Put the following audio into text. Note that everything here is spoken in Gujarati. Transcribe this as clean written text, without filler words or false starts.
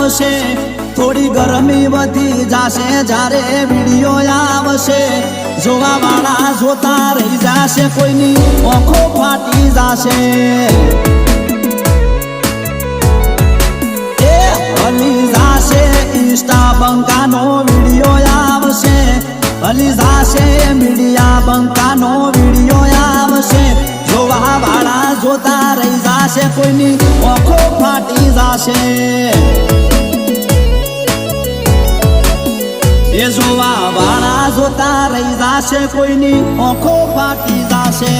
આવશે થોડી ગરમી વધી જાશે જ્યારે વિડિયો આવશે જોવા વાળા જોતા રહી જાશે કોઈની આંખો ફાટી જાશે એ હલી જાશે ઇન્સ્ટા બંકાનો વિડિયો આવશે હલી જાશે મીડિયા બંકાનો વિડિયો આવશે જોવા વાળા જોતા રહી જાશે કોઈની આંખો ફાટી જાશે એ જોવા વાળા જોતા રહી જાશે કોઈની આંખો ફાટી જાશે।